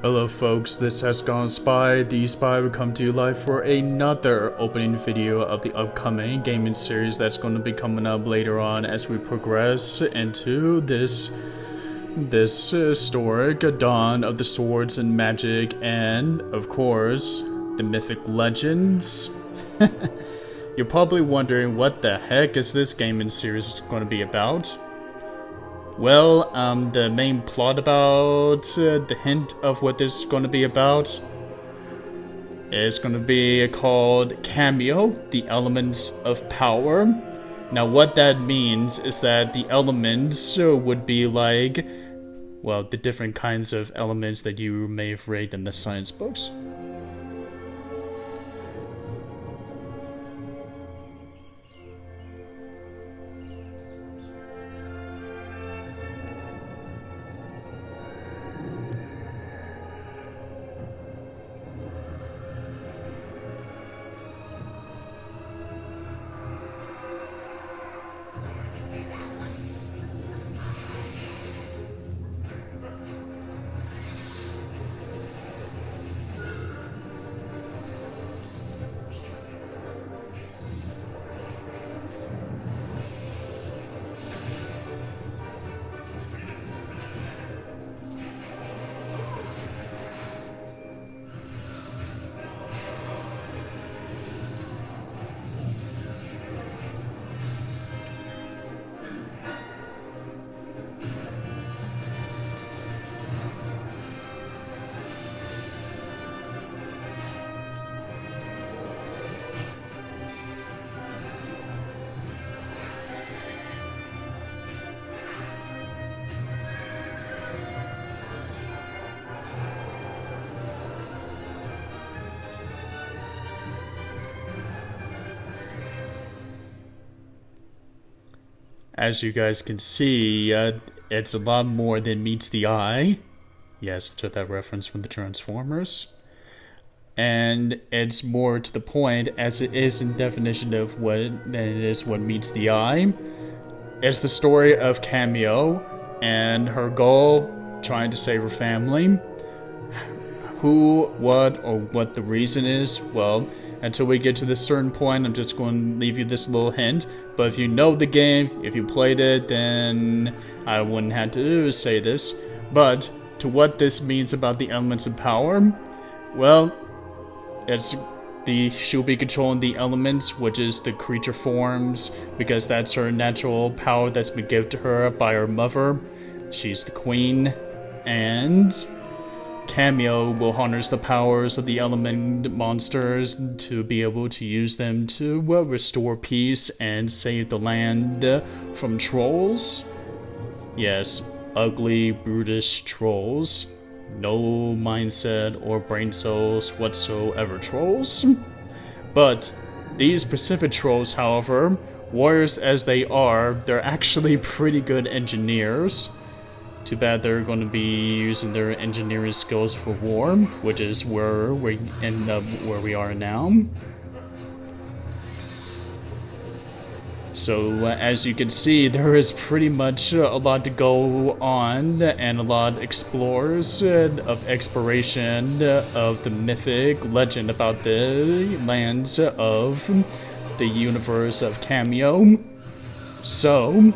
Hello folks, this is HexagonalSpy. The Spy will come to you live for another opening video of the upcoming gaming series that's going to be coming up later on as we progress into this historic dawn of the swords and magic and, of course, the mythic legends. You're probably wondering what the heck is this gaming series going to be about? Well, the main plot about, the hint of what this is going to be about is going to be called Kameo, the Elements of Power. Now what that means is that the elements would be like, well, the different kinds of elements that you may have read in the science books. As you guys can see, it's a lot more than meets the eye. Yes, I took that reference from the Transformers. And it's more to the point as it is in definition of what than it is what meets the eye. It's the story of Kameo and her goal, trying to save her family. Who, what, or what the reason is, well, until we get to this certain point, I'm just going to leave you this little hint. But if you know the game, if you played it, then I wouldn't have to say this. But to what this means about the elements of power, well, she'll be controlling the elements, which is the creature forms, because that's her natural power that's been given to her by her mother. She's the queen, and Kameo will harness the powers of the element monsters to be able to use them to restore peace and save the land from trolls. Yes, ugly, brutish trolls. No mindset or brain cells whatsoever trolls. But these specific trolls, however, warriors as they are, they're actually pretty good engineers. Too bad they're going to be using their engineering skills for war, which is where we end up where we are now. So as you can see, there is pretty much a lot to go on and a lot explores of exploration of the mythic legend about the lands of the universe of Kameo. So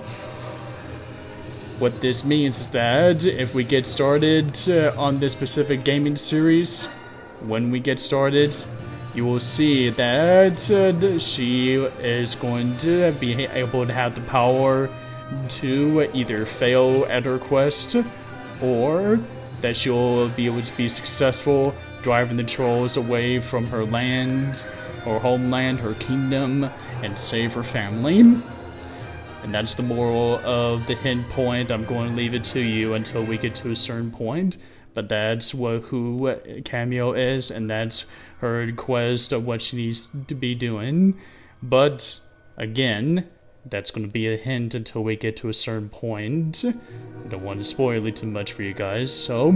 what this means is that if we get started on this specific gaming series, when we get started, you will see that she is going to be able to have the power to either fail at her quest, or that she'll be able to be successful driving the trolls away from her land, her homeland, her kingdom, and save her family. And that's the moral of the hint point. I'm going to leave it to you until we get to a certain point. But that's who Kameo is, and that's her quest of what she needs to be doing. But, again, that's going to be a hint until we get to a certain point. I don't want to spoil it too much for you guys, so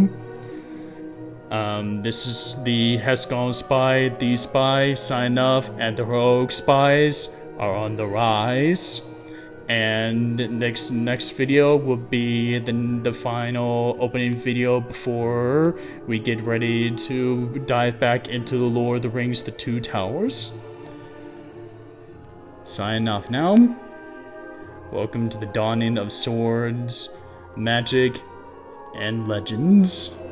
this is the HexagonalSpy, the Spy, sign off, and the heroic spies are on the rise. And next video will be the final opening video before we get ready to dive back into the Lord of the Rings: The Two Towers. Signing off now. Welcome to the dawning of swords, magic, and legends.